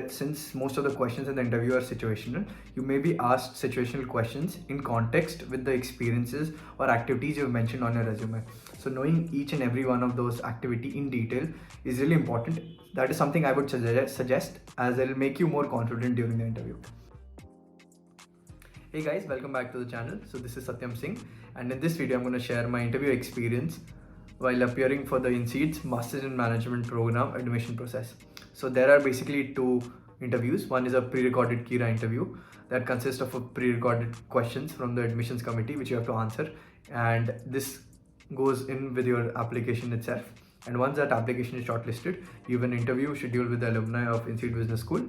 Since most of the questions in the interview are situational, you may be asked situational questions in context with the experiences or activities you've mentioned on your resume. So knowing each and every one of those activity in detail is really important. That is something I would suggest, as it'll make you more confident during the interview. Hey guys, welcome back to the channel. So this is Satyam Singh, and in this video I'm going to share my interview experience while appearing for the INSEAD's Masters in Management program admission process. So there are basically two interviews. One is a pre-recorded Kira interview that consists of a pre-recorded questions from the admissions committee which you have to answer, and this goes in with your application itself. And once that application is shortlisted, you have an interview scheduled with the alumni of INSEAD Business School,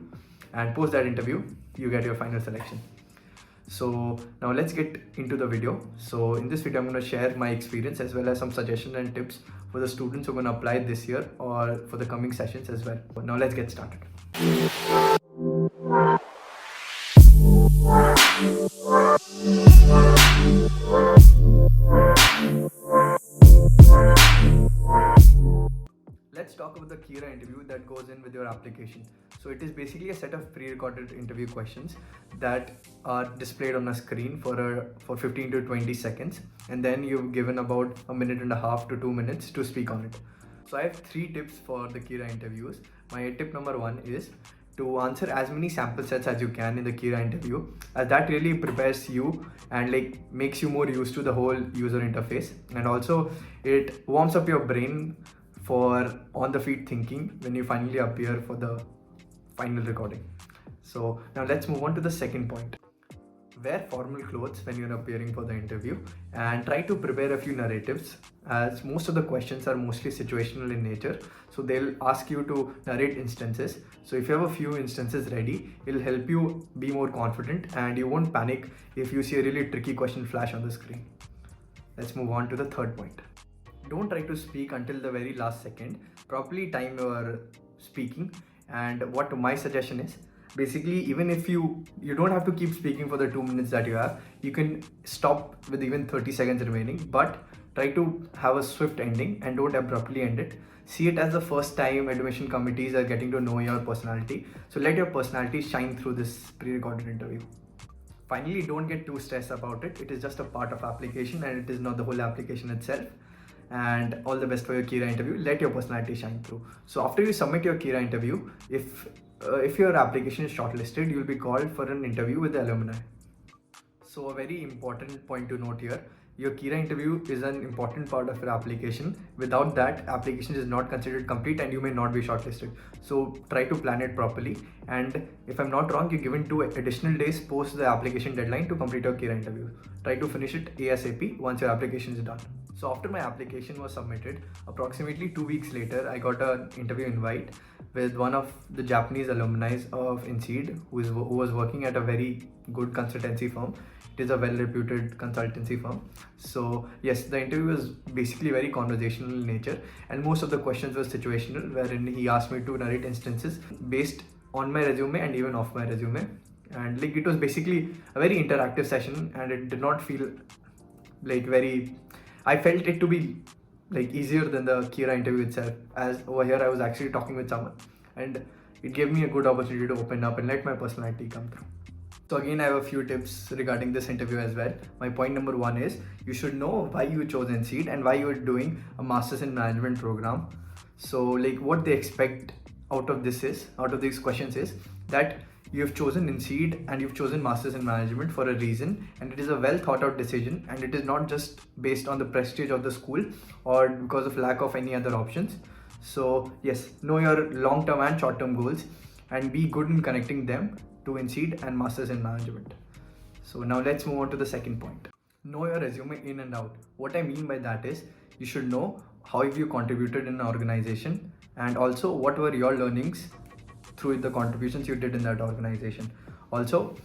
and post that interview you get your final selection. So now let's get into the video. So in this video I'm going to share my experience as well as some suggestions and tips for the students who are going to apply this year or for the coming sessions as well. Now let's get started. Let's talk about the Kira interview that goes in with your application. So it is basically a set of pre-recorded interview questions that are displayed on a screen for 15 to 20 seconds, and then you've given about a minute and a half to 2 minutes to speak on it. So I have 3 tips for the Kira interviews. My tip number 1 is to answer as many sample sets as you can in the Kira interview, as that really prepares you and makes you more used to the whole user interface, and also it warms up your brain for on-the-feet thinking when you finally appear for the final recording. So now let's move on to the second point. Wear formal clothes when you're appearing for the interview, and try to prepare a few narratives, as most of the questions are mostly situational in nature. So they'll ask you to narrate instances. So if you have a few instances ready, it'll help you be more confident and you won't panic if you see a really tricky question flash on the screen. Let's move on to the third point. Don't try to speak until the very last second. Properly time your speaking, and what my suggestion is, basically even if you don't have to keep speaking for the 2 minutes that you have, you can stop with even 30 seconds remaining, but try to have a swift ending and don't abruptly end it. See it as the first time admission committees are getting to know your personality, so let your personality shine through this pre-recorded interview. Finally, don't get too stressed about it. It is just a part of application and it is not the whole application itself. And all the best for your Kira interview. Let your personality shine through. So after you submit your Kira interview, if your application is shortlisted, you'll be called for an interview with the alumni. So a very important point to note here, your Kira interview is an important part of your application. Without that, application is not considered complete and you may not be shortlisted. So try to plan it properly, and if I'm not wrong, you're given 2 additional days post the application deadline to complete your Kira interview. Try to finish it ASAP once your application is done. So after my application was submitted, approximately 2 weeks later, I got an interview invite with one of the Japanese alumni of INSEAD who was working at a very good consultancy firm. It is a well-reputed consultancy firm. So yes, the interview was basically very conversational in nature, and most of the questions were situational, wherein he asked me to narrate instances based on my resume and even off my resume. And it was basically a very interactive session, and it did not feel I felt it to be easier than the Kira interview itself, as over here I was actually talking with someone, and it gave me a good opportunity to open up and let my personality come through. So again, I have a few tips regarding this interview as well. My point number 1 is you should know why you chose INSEAD and why you are doing a Masters in Management program. So what they expect out of these questions is that you have chosen INSEAD and you've chosen Masters in Management for a reason, and it is a well thought out decision, and it is not just based on the prestige of the school or because of lack of any other options. So yes, know your long-term and short-term goals and be good in connecting them to INSEAD and Masters in Management. So now let's move on to the second point. Know your resume in and out. What I mean by that is you should know how have you contributed in an organization, and also what were your learnings through the contributions you did in that organization. Also,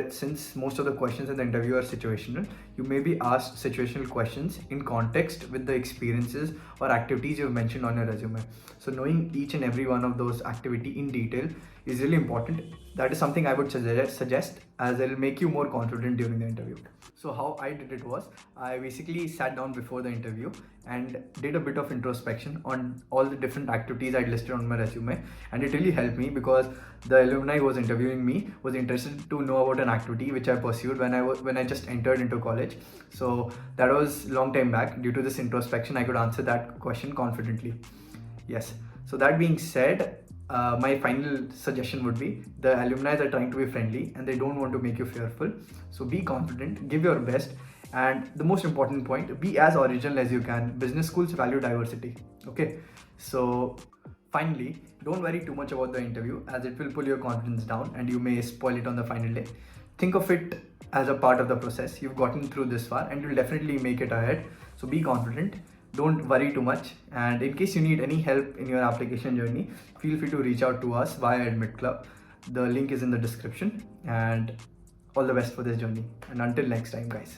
since most of the questions in the interview are situational, you may be asked situational questions in context with the experiences or activities you've mentioned on your resume. So knowing each and every one of those activity in detail is really important. That is something I would suggest, as it'll make you more confident during the interview. So how I did it was, I basically sat down before the interview and did a bit of introspection on all the different activities I'd listed on my resume, and it really helped me because the alumni who was interviewing me was interested to know about an activity which I pursued when I just entered into college. So that was long time back. Due to this introspection, I could answer that question confidently. Yes. So that being said, my final suggestion would be, the alumni are trying to be friendly and they don't want to make you fearful. So be confident, give your best, and the most important point, be as original as you can. Business schools value diversity. Okay. So finally, don't worry too much about the interview, as it will pull your confidence down and you may spoil it on the final day. Think of it as a part of the process. You've gotten through this far and you'll definitely make it ahead. So be confident. Don't worry too much, and in case you need any help in your application journey, feel free to reach out to us via Admit Club. The link is in the description, and all the best for this journey. And until next time, guys.